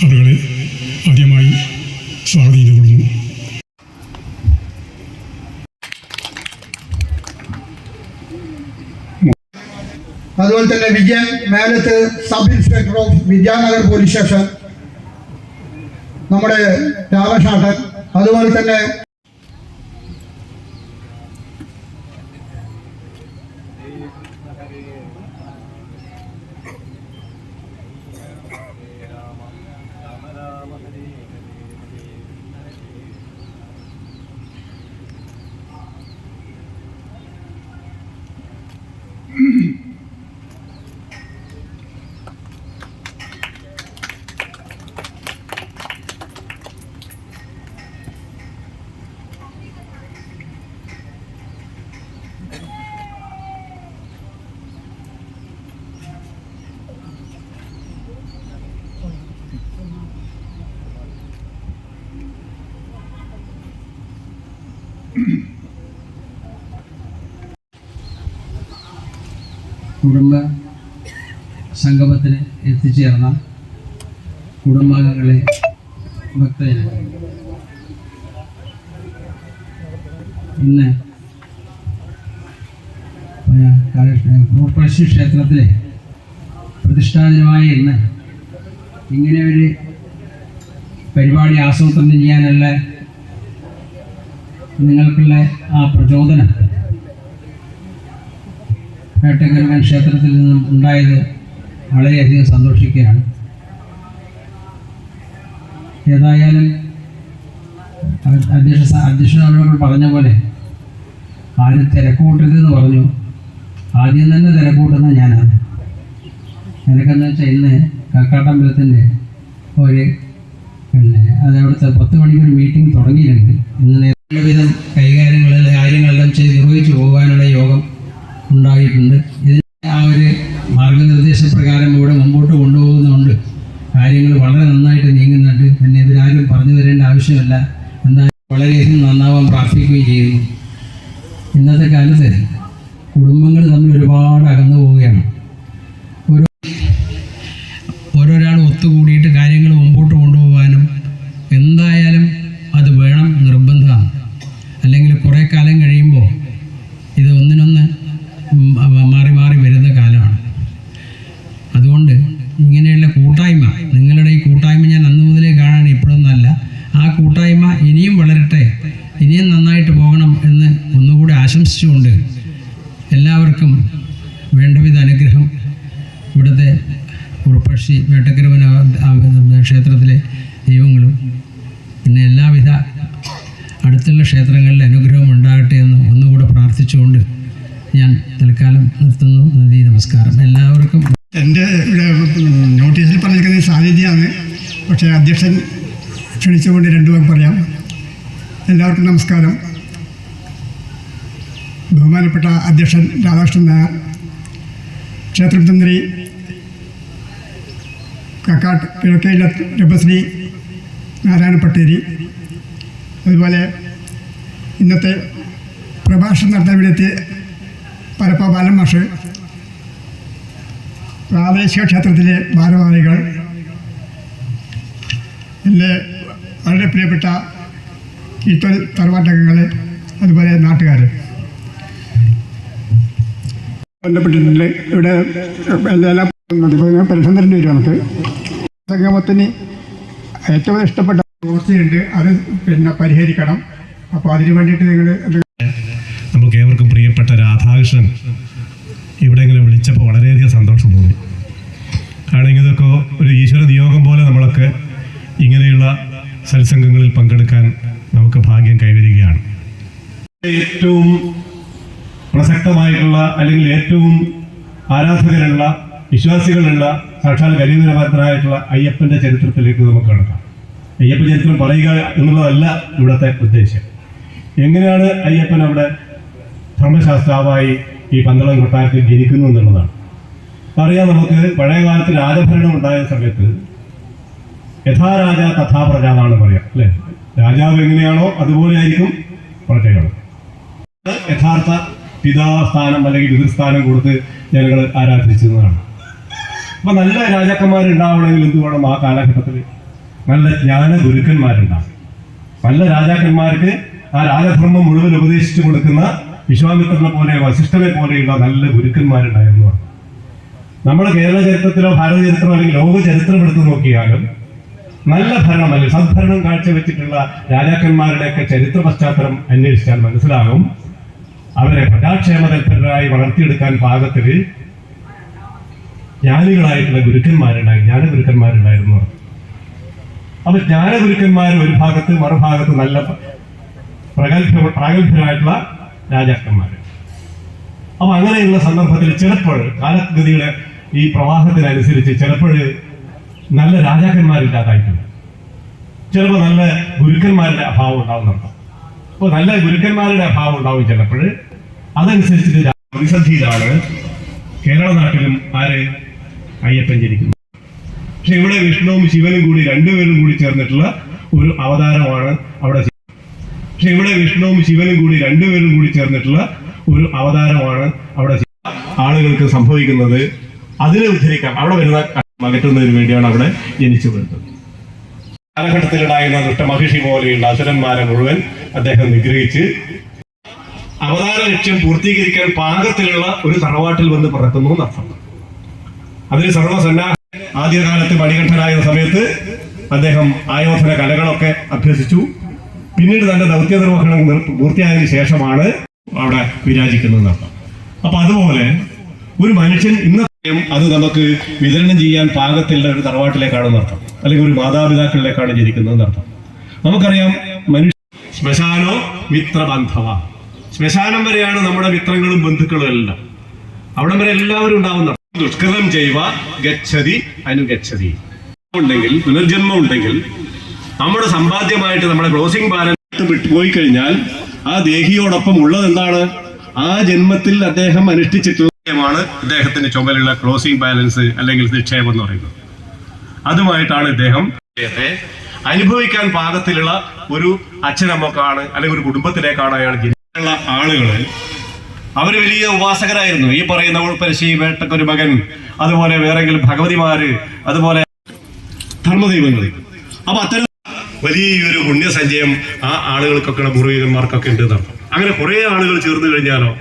അവരെ ആദ്യമായി സ്വാഗതം ചെയ്തുകൊള്ളുന്നു. അതുപോലെ തന്നെ Vijayan Melath sub inspector of Vidyanagar police station നമ്മുടെ രാമശാട്ടൻ, അതുപോലെ തന്നെ കുടുംബ സംഗമത്തിന് എത്തിച്ചേർന്ന കുടുംബാംഗങ്ങളെ, ഭക്തജനങ്ങൾ, ഇന്ന് പൂർപ്പഴശ്ശി ക്ഷേത്രത്തിലെ പ്രതിഷ്ഠാദിനമായ ഇന്ന് ഇങ്ങനെ ഒരു പരിപാടി ആസൂത്രണം ചെയ്യാനുള്ള നിങ്ങൾക്കുള്ള ആ പ്രചോദനം വേട്ടക്കരവൻ ക്ഷേത്രത്തിൽ നിന്നും ഉണ്ടായത് വളരെയധികം സന്തോഷിക്കുകയാണ്. ഏതായാലും അധ്യക്ഷനോട് പറഞ്ഞ പോലെ ആരും തിരക്കൂട്ടരുതെന്ന് പറഞ്ഞു. ആദ്യം തന്നെ തിരക്കൂട്ടുന്നത് ഞാനാണ്. തിരക്കെന്ന് വെച്ചാൽ ഇന്ന് കക്കാട്ടമ്പലത്തിൻ്റെ ഒരു അതവിടുത്തെ 10 മണിക്കൊരു മീറ്റിംഗ് തുടങ്ങിയിട്ടുണ്ട്. ഇന്ന് വിധം കാര്യങ്ങളെല്ലാം ചെയ്ത് നിർവഹിച്ചു പോകാനുള്ള യോഗം ഉണ്ടായിട്ടുണ്ട്. ഇതിന് ആ ഒരു മാർഗനിർദ്ദേശപ്രകാരം ഇവിടെ മുമ്പോട്ട് കൊണ്ടുപോകുന്നുണ്ട്. കാര്യങ്ങൾ വളരെ നന്നായിട്ട് നീങ്ങുന്നുണ്ട്. പിന്നെ ഇവരാരും പറഞ്ഞു തരേണ്ട ആവശ്യമില്ല. എന്തായാലും വളരെയധികം നന്നാവാൻ പ്രാർത്ഥിക്കുകയും ചെയ്യുന്നു. ഇന്നത്തെ കാലത്ത് കുടുംബങ്ങൾ തമ്മിൽ ഒരുപാട് അകന്നു പോവുകയാണ്. ഓരോരാൾ ഒത്തുകൂടിയിട്ട് കാര്യങ്ങൾ മുമ്പോട്ട് കൊണ്ടുപോകാനും എന്തായാലും അത് വേണം, നിർബന്ധമാണ്. അല്ലെങ്കിൽ കുറേ കാലം കഴിയുമ്പോൾ ഇത് ഒന്നിനൊന്ന് മാറി മാറി വരുന്ന കാലമാണ്. അതുകൊണ്ട് ഇങ്ങനെയുള്ള കൂട്ടായ്മ, നിങ്ങളുടെ ഈ കൂട്ടായ്മ ഞാൻ അന്ന് മുതലേ കാണാണ്, ഇപ്പോഴൊന്നല്ല. ആ കൂട്ടായ്മ ഇനിയും വളരട്ടെ, ഇനിയും നന്നായിട്ട് പോകണം എന്ന് ഒന്നുകൂടി ആശംസിച്ചുകൊണ്ട് എല്ലാവർക്കും വേണ്ടവിധ അനുഗ്രഹം ഇവിടുത്തെ പൂർപ്പഴശ്ശി വേട്ടക്കരവൻ ക്ഷേത്രത്തിലെ ദൈവങ്ങളും പിന്നെ എല്ലാവിധ അടുത്തുള്ള ക്ഷേത്രങ്ങളിലെ അനുഗ്രഹം ഉണ്ടാകട്ടെ എന്ന് ഒന്നുകൂടെ പ്രാർത്ഥിച്ചുകൊണ്ട് ഞാൻ തൽക്കാലം നിർത്തുന്നു. നന്ദി, നമസ്കാരം എല്ലാവർക്കും. എൻ്റെ ഇവിടെ നോട്ടീസിൽ പറഞ്ഞിരിക്കുന്നത് സാന്നിധ്യമാണ്. പക്ഷേ അധ്യക്ഷൻ ക്ഷണിച്ചുകൊണ്ട് 2 വാക്ക് പറയാം. എല്ലാവർക്കും നമസ്കാരം. ബഹുമാനപ്പെട്ട അധ്യക്ഷൻ രാധാകൃഷ്ണൻ നായർ, ക്ഷേത്രം തന്ത്രി കക്കാട്ട് കിഴക്കേല രബശ്രീ നാരായണ പട്ടേരി, അതുപോലെ ഇന്നത്തെ പ്രഭാഷണം നടത്താൻ വേണ്ടിയെത്തിയ പരപ്പ ബാലൻ മാഷ്, പ്രാദേശിക ക്ഷേത്രത്തിലെ ഭാരവാഹികൾ, എൻ്റെ വളരെ പ്രിയപ്പെട്ട കീഴ്ത്തൽ തറവാട്ടംഗങ്ങൾ, അതുപോലെ നാട്ടുകാർ ബന്ധപ്പെട്ടിട്ടുണ്ട്. ഇവിടെ എല്ലാ പരിസന്ധരൻ്റെ ഒരു കണക്ക് സംഗമത്തിന് ഏറ്റവും ഇഷ്ടപ്പെട്ട പ്രവൃത്തിയുണ്ട്, അത് പിന്നെ പരിഹരിക്കണം. അപ്പോൾ അതിന് വേണ്ടിയിട്ട് നമുക്ക് ഏവർക്കും പ്രിയപ്പെട്ട രാധാകൃഷ്ണൻ ഇവിടെ ഇങ്ങനെ വിളിച്ചപ്പോൾ വളരെയധികം സന്തോഷം തോന്നി. കാരണം ഇതൊക്കെ ഒരു ഈശ്വര നിയോഗം പോലെ നമ്മളൊക്കെ ഇങ്ങനെയുള്ള സത്സംഗങ്ങളിൽ പങ്കെടുക്കാൻ നമുക്ക് ഭാഗ്യം കൈവരികയാണ്. ഏറ്റവും പ്രസക്തമായിട്ടുള്ള അല്ലെങ്കിൽ ഏറ്റവും ആരാധകരുള്ള വിശ്വാസികളുള്ള സാക്ഷാൽ ഗരീബനായിട്ടുള്ള അയ്യപ്പൻ്റെ ചരിത്രത്തിലേക്ക് നമുക്ക് കടക്കാം. അയ്യപ്പ ചരിത്രം പറയുക എന്നുള്ളതല്ല ഇവിടുത്തെ ഉദ്ദേശം. എങ്ങനെയാണ് അയ്യപ്പൻ അവിടെ ധർമ്മശാസ്ത്രാവായി ഈ പന്തളം കൊട്ടാരത്തിൽ ജനിക്കുന്നു എന്നുള്ളതാണ്. അറിയാം, നമുക്ക് പഴയ കാലത്ത് രാജഭരണം ഉണ്ടായ സമയത്ത് യഥാരാജ തഥാപ്രജ എന്നാണ് പറയാം, അല്ലേ? രാജാവ് എങ്ങനെയാണോ അതുപോലെ ആയിരിക്കും പ്രജകൾ. യഥാർത്ഥ പിതാസ്ഥാനം അല്ലെങ്കിൽ പിതൃസ്ഥാനം കൊടുത്ത് ജനങ്ങൾ ആരാധിച്ചിരുന്നതാണ്. അപ്പൊ നല്ല രാജാക്കന്മാരുണ്ടാവണമെങ്കിൽ എന്ത് വേണം? ആ കാലഘട്ടത്തിൽ നല്ല ജ്ഞാന ഗുരുക്കന്മാരുണ്ടാകും. നല്ല രാജാക്കന്മാർക്ക് ആ രാജധർമ്മം മുഴുവൻ ഉപദേശിച്ചു കൊടുക്കുന്ന വിശ്വാമിത്രനെ പോലെ വസിഷ്ഠനെ പോലെയുള്ള നല്ല ഗുരുക്കന്മാരുണ്ടായിരുന്നു. നമ്മുടെ കേരള ചരിത്രത്തിലോ ഭാരത ചരിത്രമോ അല്ലെങ്കിൽ ലോക ചരിത്രം എടുത്തു നോക്കിയാലും നല്ല ഭരണം അല്ലെങ്കിൽ സദ്ഭരണം കാഴ്ചവെച്ചിട്ടുള്ള രാജാക്കന്മാരുടെയൊക്കെ ചരിത്ര പശ്ചാത്തലം അന്വേഷിച്ചാൽ മനസ്സിലാകും അവരെ പ്രജാക്ഷേമ തൽപരരായി വളർത്തിയെടുക്കാൻ പാകത്തിൽ ജ്ഞാനികളായിട്ടുള്ള ജ്ഞാനഗുരുക്കന്മാരുണ്ടായിരുന്നു. അപ്പൊ ജ്ഞാനഗുരുക്കന്മാർ ഒരു ഭാഗത്ത് മറുഭാഗത്ത് നല്ല പ്രാഗൽഭ്യരായിട്ടുള്ള രാജാക്കന്മാർ. അപ്പൊ അങ്ങനെയുള്ള സന്ദർഭത്തിൽ ചിലപ്പോൾ കാലഗതിയുടെ ഈ പ്രവാഹത്തിനനുസരിച്ച് ചിലപ്പോൾ നല്ല രാജാക്കന്മാരില്ലാതായിട്ടുണ്ട്, ചിലപ്പോൾ നല്ല ഗുരുക്കന്മാരുടെ അഭാവം ഉണ്ടാവുന്നുണ്ട്. അപ്പോൾ നല്ല ഗുരുക്കന്മാരുടെ അഭാവം ഉണ്ടാവും ചിലപ്പോൾ. അതനുസരിച്ചിട്ട് പ്രതിസന്ധിയിലാണ് കേരള നാട്ടിലും അയ്യപ്പൻ ജനിക്കുന്നത്. പക്ഷെ ഇവിടെ വിഷ്ണുവും ശിവനും കൂടി രണ്ടുപേരും കൂടി ചേർന്നിട്ടുള്ള ഒരു അവതാരമാണ് അവിടെ. ആളുകൾക്ക് സംഭവിക്കുന്നത് അതിനെ ഉദ്ധരിക്കാം, അവിടെ വരുന്ന അകറ്റുന്നതിന് വേണ്ടിയാണ് അവിടെ ജനിച്ചു വരുന്നത്. കാലഘട്ടത്തിലുണ്ടായിരുന്ന ദുഷ്ടമഹിഷി പോലെയുള്ള അസുരന്മാരെ മുഴുവൻ അദ്ദേഹം നിഗ്രഹിച്ച് അവതാര ലക്ഷ്യം പൂർത്തീകരിക്കാൻ പാകത്തിലുള്ള ഒരു തറവാട്ടിൽ വന്ന് പിറക്കുന്നു എന്നർത്ഥം. അതിന് സർവസന്നാഹ ആദ്യകാലത്ത് മണികണ്ഠനായ സമയത്ത് അദ്ദേഹം ആയോധന കലകളൊക്കെ അഭ്യസിച്ചു. പിന്നീട് തന്റെ ദൗത്യ നിർവഹണം പൂർത്തിയായതിനു ശേഷമാണ് അവിടെ വിരാജിക്കുന്നത് എന്നർത്ഥം. അപ്പൊ അതുപോലെ ഒരു മനുഷ്യൻ ഇന്ന് അത് നമുക്ക് വിതരണം ചെയ്യാൻ പാകത്തിലുള്ള ഒരു തറവാട്ടിലേക്കാണ് അർത്ഥം, അല്ലെങ്കിൽ ഒരു മാതാപിതാക്കളിലേക്കാണ് ജനിക്കുന്നത് അർത്ഥം. നമുക്കറിയാം മനുഷ്യ ശ്മശാനോ മിത്രബന്ധവ, ശ്മശാനം വരെയാണ് നമ്മുടെ മിത്രങ്ങളും ബന്ധുക്കളും എല്ലാം, അവിടെ വരെ എല്ലാവരും ഉണ്ടാവുന്ന. ദുഷ്കൃതം ചെയ്യുക ഗച്ഛതി അനുഗച്ഛതി ഉണ്ടെങ്കിൽ, പുനർജന്മം ഉണ്ടെങ്കിൽ നമ്മുടെ സമ്പാദ്യമായിട്ട് നമ്മുടെ ക്ലോസിംഗ് ബാലൻസ് പോയി കഴിഞ്ഞാൽ ആ ദേഹിയോടൊപ്പം ഉള്ളത് എന്താണ്? ആ ജന്മത്തിൽ അദ്ദേഹം അനുഷ്ഠിച്ചിട്ടുള്ള അദ്ദേഹത്തിന്റെ ചുമലുള്ള ക്ലോസിംഗ് ബാലൻസ് അല്ലെങ്കിൽ നിക്ഷേപം എന്ന് പറയുന്നത്. അതുമായിട്ടാണ് ഇദ്ദേഹം അനുഭവിക്കാൻ പാകത്തിലുള്ള ഒരു അച്ഛനമ്മക്കാണ് അല്ലെങ്കിൽ ഒരു കുടുംബത്തിലേക്കാണ് അയാൾ ജനിച്ചിട്ടുള്ള ആളുകള്. അവര് വലിയ ഉപാസകരായിരുന്നു. ഈ പറയുന്ന ഉൾപ്പരശി, വേട്ടക്കൊരു മകൻ, അതുപോലെ വേറെങ്കിലും ഭഗവതിമാര്, അതുപോലെ ധർമ്മദൈവങ്ങൾ. അപ്പൊ അത്തരം വലിയൊരു പുണ്യസഞ്ചയം ആ ആളുകൾക്കൊക്കെ പൂർവികന്മാർക്കൊക്കെ ഉണ്ട് എന്നർത്ഥം. അങ്ങനെ കുറെ ആളുകൾ ചേർന്ന് കഴിഞ്ഞാലോ